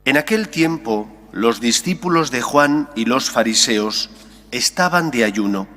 En aquel tiempo, los discípulos de Juan y los fariseos estaban de ayuno.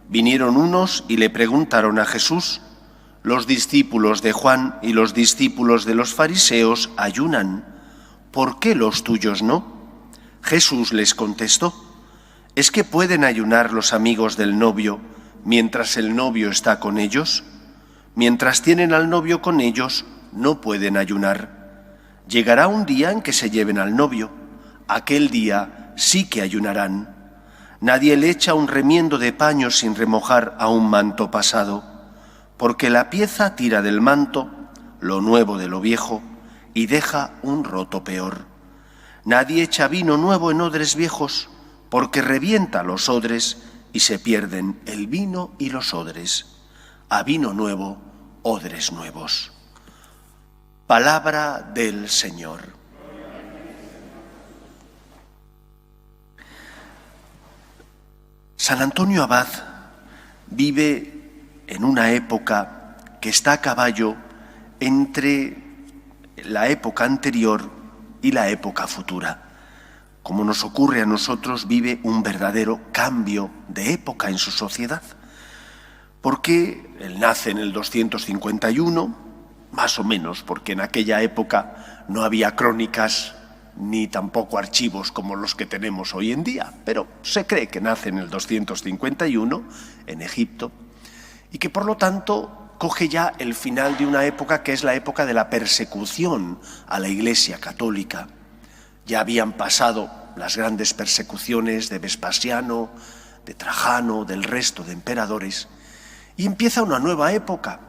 Vinieron unos y le preguntaron a Jesús: «Los discípulos de Juan y los discípulos de los fariseos ayunan. ¿Por qué los tuyos no?» Jesús les contestó: «¿Es que pueden ayunar los amigos del novio mientras el novio está con ellos? Mientras tienen al novio con ellos, no pueden ayunar. Llegará un día en que se lleven al novio. Aquel día sí que ayunarán. Nadie le echa un remiendo de paño sin remojar a un manto pasado, porque la pieza tira del manto lo nuevo de lo viejo y deja un roto peor. Nadie echa vino nuevo en odres viejos, porque revienta los odres y se pierden el vino y los odres. A vino nuevo, odres nuevos». Palabra del Señor. San Antonio Abad vive en una época que está a caballo entre la época anterior y la época futura. Como nos ocurre a nosotros, vive un verdadero cambio de época en su sociedad, porque él nace en el 251, más o menos, porque en aquella época no había crónicas ni tampoco archivos como los que tenemos hoy en día, pero se cree que nace en el 251 en Egipto y que por lo tanto coge ya el final de una época que es la época de la persecución a la Iglesia católica. Ya habían pasado las grandes persecuciones de Vespasiano, de Trajano, del resto de emperadores, y empieza una nueva época.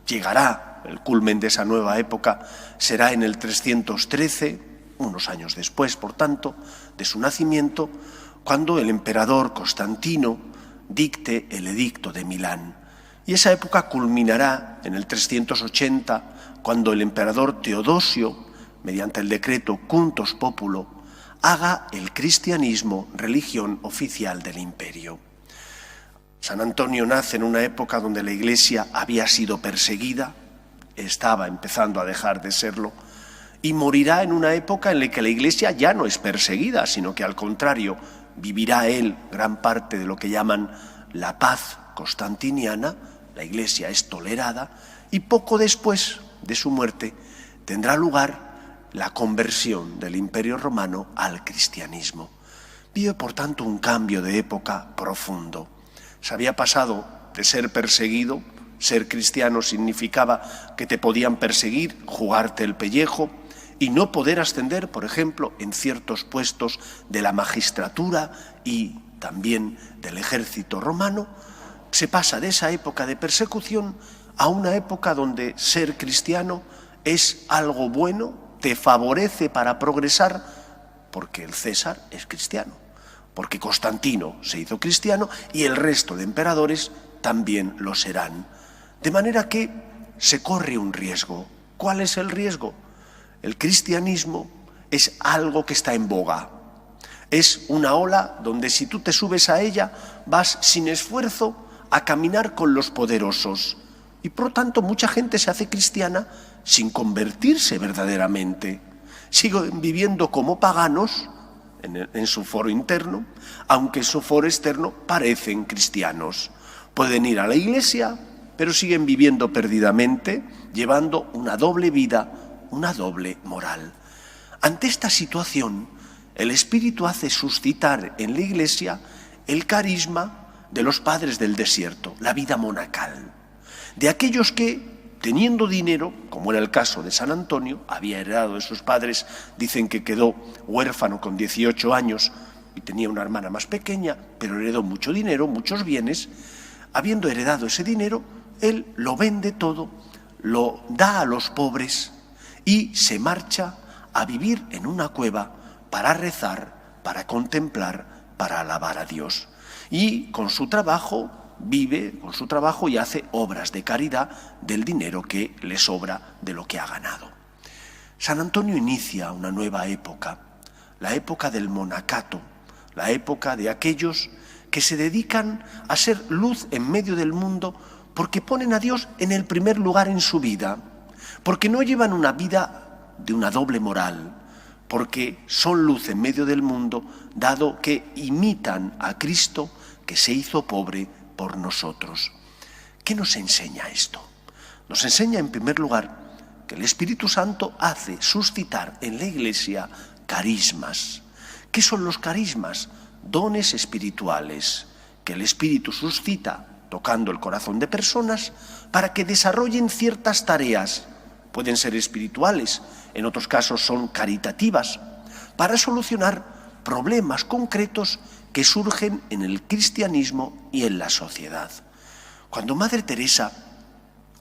Llegará, el culmen de esa nueva época será en el 313, unos años después, por tanto, de su nacimiento, cuando el emperador Constantino dicte el Edicto de Milán. Y esa época culminará en el 380, cuando el emperador Teodosio, mediante el decreto Quintus Populo, haga el cristianismo religión oficial del imperio. San Antonio nace en una época donde la Iglesia había sido perseguida, estaba empezando a dejar de serlo, y morirá en una época en la que la Iglesia ya no es perseguida, sino que al contrario, vivirá él gran parte de lo que llaman la paz constantiniana. La Iglesia es tolerada y poco después de su muerte tendrá lugar la conversión del Imperio Romano al cristianismo. Vive, por tanto, un cambio de época profundo. Se había pasado de ser perseguido. Ser cristiano significaba que te podían perseguir, jugarte el pellejo y no poder ascender, por ejemplo, en ciertos puestos de la magistratura y también del ejército romano. Se pasa de esa época de persecución a una época donde ser cristiano es algo bueno, te favorece para progresar, porque el César es cristiano, porque Constantino se hizo cristiano y el resto de emperadores también lo serán. De manera que se corre un riesgo. ¿Cuál es el riesgo? El cristianismo es algo que está en boga. Es una ola donde si tú te subes a ella vas sin esfuerzo a caminar con los poderosos. Y por lo tanto mucha gente se hace cristiana sin convertirse verdaderamente. Siguen viviendo como paganos en su foro interno, aunque en su foro externo parecen cristianos. Pueden ir a la iglesia, pero siguen viviendo perdidamente, llevando una doble vida, una doble moral. Ante esta situación, el Espíritu hace suscitar en la Iglesia el carisma de los padres del desierto, la vida monacal, de aquellos que, teniendo dinero, como era el caso de San Antonio, había heredado de sus padres, dicen que quedó huérfano con 18 años y tenía una hermana más pequeña, pero heredó mucho dinero, muchos bienes. Habiendo heredado ese dinero, él lo vende todo, lo da a los pobres y se marcha a vivir en una cueva para rezar, para contemplar, para alabar a Dios. Y con su trabajo vive, con su trabajo y hace obras de caridad del dinero que le sobra de lo que ha ganado. San Antonio inicia una nueva época, la época del monacato, la época de aquellos que se dedican a ser luz en medio del mundo porque ponen a Dios en el primer lugar en su vida, porque no llevan una vida de una doble moral, porque son luz en medio del mundo, dado que imitan a Cristo, que se hizo pobre por nosotros. ¿Qué nos enseña esto? Nos enseña, en primer lugar, que el Espíritu Santo hace suscitar en la Iglesia carismas. ¿Qué son los carismas? Dones espirituales que el Espíritu suscita tocando el corazón de personas para que desarrollen ciertas tareas. Pueden ser espirituales, en otros casos son caritativas, para solucionar problemas concretos que surgen en el cristianismo y en la sociedad. Cuando Madre Teresa,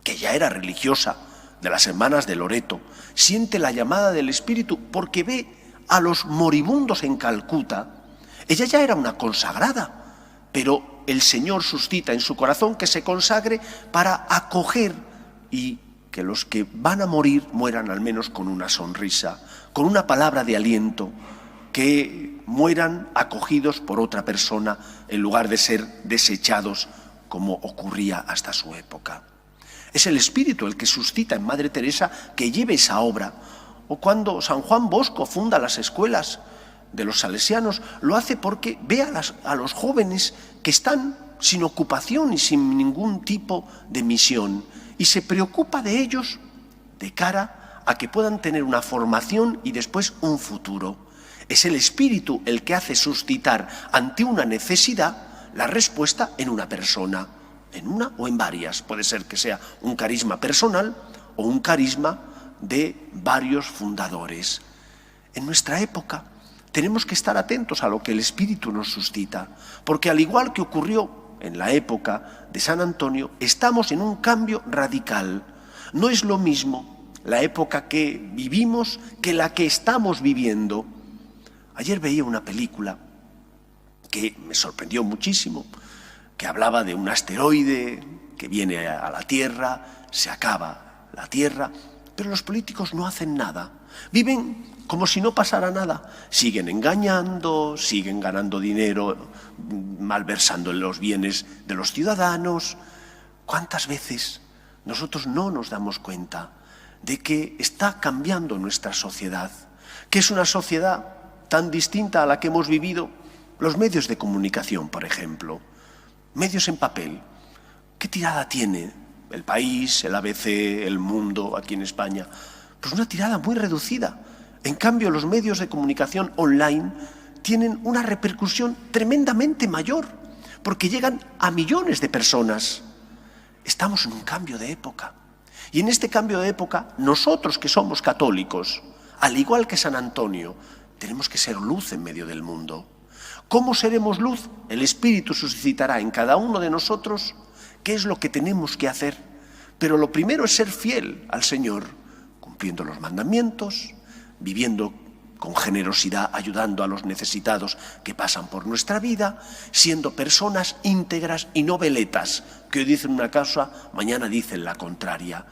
que ya era religiosa de las Hermanas de Loreto, siente la llamada del Espíritu porque ve a los moribundos en Calcuta, ella ya era una consagrada, pero el Señor suscita en su corazón que se consagre para acoger y que los que van a morir mueran al menos con una sonrisa, con una palabra de aliento, que mueran acogidos por otra persona en lugar de ser desechados como ocurría hasta su época. Es el Espíritu el que suscita en Madre Teresa que lleve esa obra. O cuando San Juan Bosco funda las escuelas de los salesianos, lo hace porque ve a los jóvenes que están sin ocupación y sin ningún tipo de misión y se preocupa de ellos de cara a que puedan tener una formación y después un futuro. Es el Espíritu el que hace suscitar ante una necesidad la respuesta en una persona, en una o en varias. Puede ser que sea un carisma personal o un carisma de varios fundadores. En nuestra época tenemos que estar atentos a lo que el Espíritu nos suscita, porque al igual que ocurrió en la época de San Antonio, estamos en un cambio radical. No es lo mismo la época que vivimos que la que estamos viviendo. Ayer veía una película que me sorprendió muchísimo, que hablaba de un asteroide que viene a la Tierra, se acaba la Tierra, pero los políticos no hacen nada. Viven como si no pasara nada. Siguen engañando, siguen ganando dinero, malversando en los bienes de los ciudadanos. ¿Cuántas veces nosotros no nos damos cuenta de que está cambiando nuestra sociedad? Que es una sociedad tan distinta a la que hemos vivido. Los medios de comunicación, por ejemplo, medios en papel, ¿qué tirada tiene El País, el ABC, El Mundo, aquí en España? Pues una tirada muy reducida. En cambio, los medios de comunicación online tienen una repercusión tremendamente mayor, porque llegan a millones de personas. Estamos en un cambio de época. Y en este cambio de época, nosotros que somos católicos, al igual que San Antonio, tenemos que ser luz en medio del mundo. ¿Cómo seremos luz? El Espíritu suscitará en cada uno de nosotros qué es lo que tenemos que hacer. Pero lo primero es ser fiel al Señor, cumpliendo los mandamientos, viviendo con generosidad, ayudando a los necesitados que pasan por nuestra vida, siendo personas íntegras y no veletas, que hoy dicen una cosa, mañana dicen la contraria.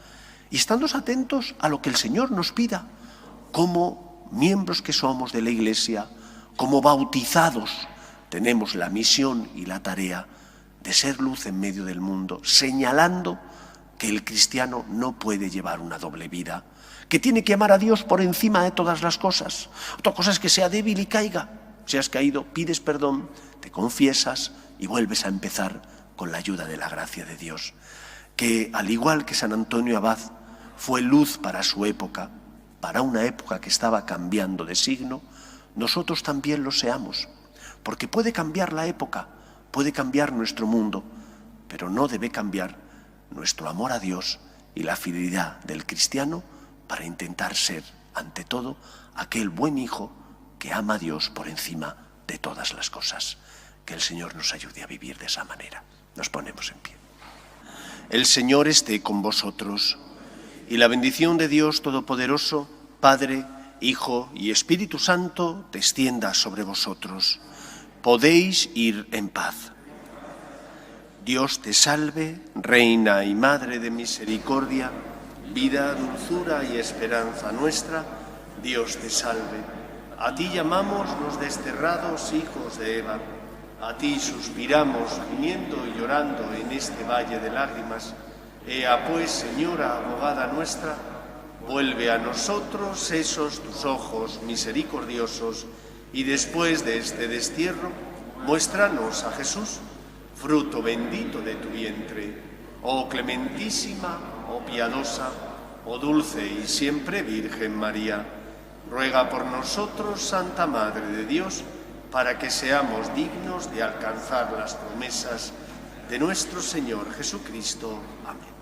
Y estando atentos a lo que el Señor nos pida, como miembros que somos de la Iglesia, como bautizados, tenemos la misión y la tarea de ser luz en medio del mundo, señalando que el cristiano no puede llevar una doble vida, que tiene que amar a Dios por encima de todas las cosas. Otra cosa es que sea débil y caiga. Si has caído, pides perdón, te confiesas y vuelves a empezar con la ayuda de la gracia de Dios. Que al igual que San Antonio Abad fue luz para su época, para una época que estaba cambiando de signo, nosotros también lo seamos. Porque puede cambiar la época, puede cambiar nuestro mundo, pero no debe cambiar nuestro amor a Dios y la fidelidad del cristiano para intentar ser, ante todo, aquel buen hijo que ama a Dios por encima de todas las cosas. Que el Señor nos ayude a vivir de esa manera. Nos ponemos en pie. El Señor esté con vosotros, y la bendición de Dios Todopoderoso, Padre, Hijo y Espíritu Santo, descienda sobre vosotros. Podéis ir en paz. Dios te salve, Reina y Madre de misericordia, vida, dulzura y esperanza nuestra. Dios te salve. A ti llamamos los desterrados hijos de Eva. A ti suspiramos, gimiendo y llorando en este valle de lágrimas. Ea pues, Señora, abogada nuestra, Vuelve a nosotros esos tus ojos misericordiosos y después de este destierro, muéstranos a Jesús, fruto bendito de tu vientre. Oh clementísima, oh piadosa, oh dulce y siempre Virgen María, ruega por nosotros, Santa Madre de Dios, para que seamos dignos de alcanzar las promesas de nuestro Señor Jesucristo. Amén.